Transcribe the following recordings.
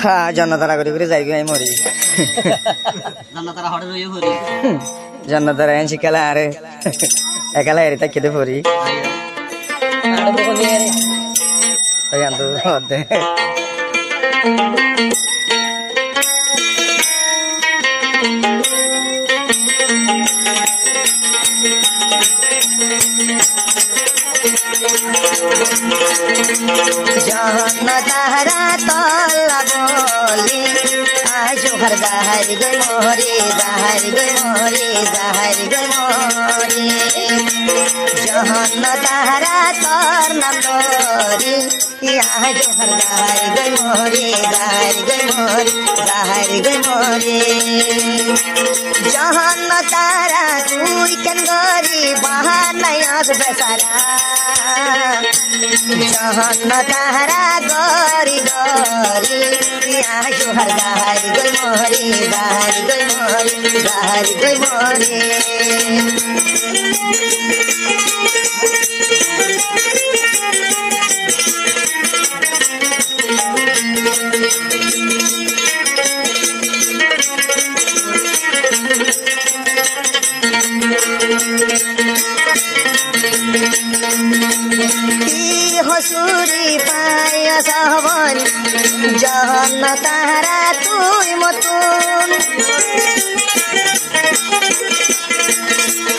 হ্যাঁ জন্নতারা করে করে যাই আমি মরি জন্নতারা হড়ে রইও হরি জন্নতারা এন শিকালা আরে একালা এরি তা খেতে পড়ি ওই আন্ত দে জন্নতারা তল্লা বলি আজো ঘর জাহারি গই মোরে জাহারি গই মোরে জাহারি গই মোরে জন্নতারা তর নাম ধরি আজো ঘর জাহারি গই মোরে জাহারি গই মোরে জাহারি গই মোরে জন্নতারা তুই কেন গরি বাহানাই আসবে সারা জন্নতারা গরি গরি আজো ঘর জাহারি গই মোরে জাহারি গই মোরে জাহারি গই মোরে হসুরি পায় সবন জন্নতারা তুই মতুন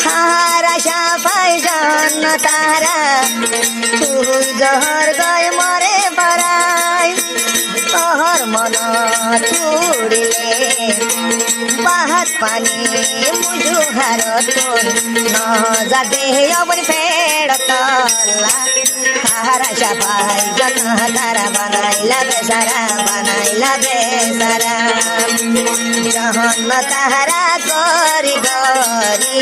হারা সাফাই জন্নতারা তুই জহর গয় মরে বারাই তোহর মন তুড়িলে বাহাত পানি মুজু হারতুন ন যাবে অবন ফেড় তলা হারা সাফাই জন্নতারা বানাইলা বেসারা বানাইলা বেসারা জন্নতারা গরি গরি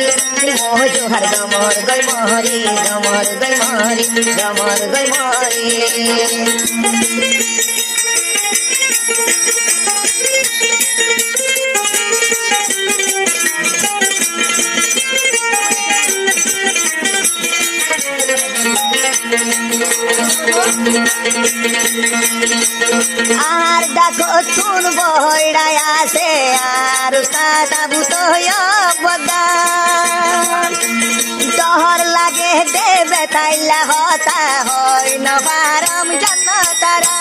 মোজু হার গমর গই মরি গমর গই মরি গমর গই মরি আর ডাকো তুন বহড়ায় আসে আর সাদা বুতো বদান ডহর লাগে দেবে তাইলা হতা হয় নবারম জন্নতারা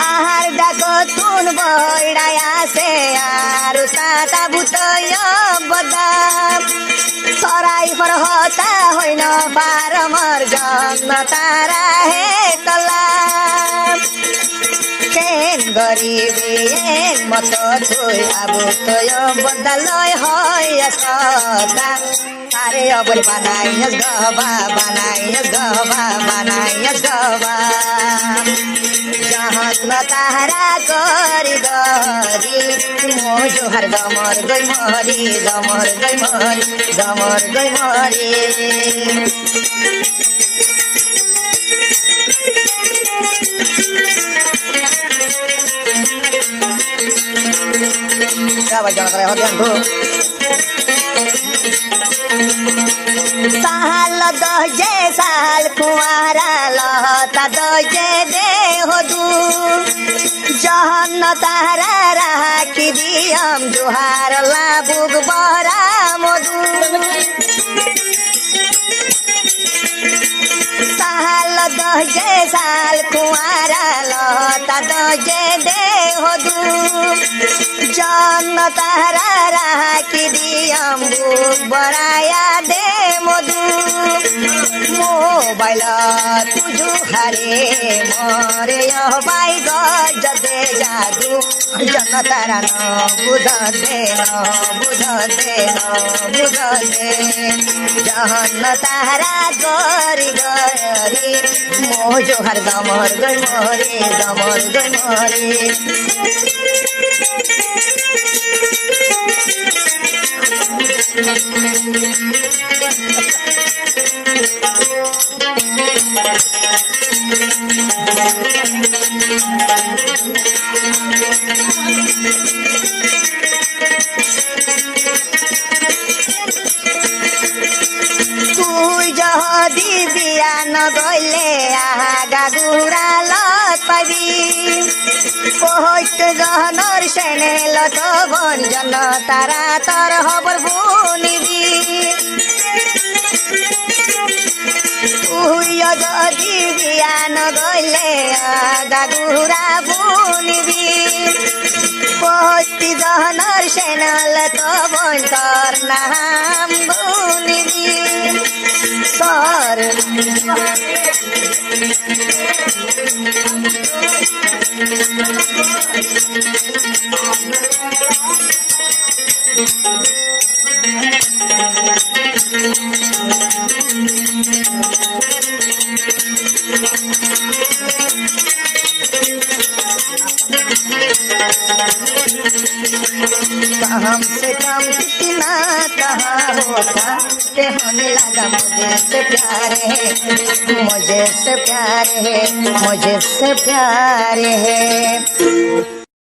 আহার ডাকো তুন বহড়ায় আসে আর সাদা বুতো বদান সরাই ফর হতা হইন বারমর জন্নতারা হে তলা কেন গরিবি এন মত তুই আবু তয় বদলয় হয় সদা আরে অবর বানাইস গবা বানাইস গবা বানাইস গবা জন্নতারা গরি গরি মোজু হার গমর গই মরি গমর গই মরি গমর গই মরি साल दजे साल कुआरा लहता दजे दे हो दू जन्नतारा राखी दियम जुहार लाबुग बरा मधु साल दजे साल कुआरा लहता दजे दे हो दू जन्नतारा राखी दियम बुक बराया दे मधु मोबाइल तुझु हरे मरे बाई गजबे जादू जन्नतारा न बुझ दे जन्नतारा गरी गरी मोजो हर गमर गई मोरे गमर गई मोरे তুই যদি বিয়া নগলে আগা ঘুরা লত পাবি পহৈত জহনর সেনে লত বঞ্জন তারা তর হবর বুনিবি উইয় যদি বিয়া নগলে আগা ঘুরা বুনিবি পহৈত জহনর সেনে লত বঞ্চর নাম বুনিবি সর हमसे कम कितना कहाँ होता के होने लगा मुझे से प्यार है मुझे से प्यार है मुझे से प्यार है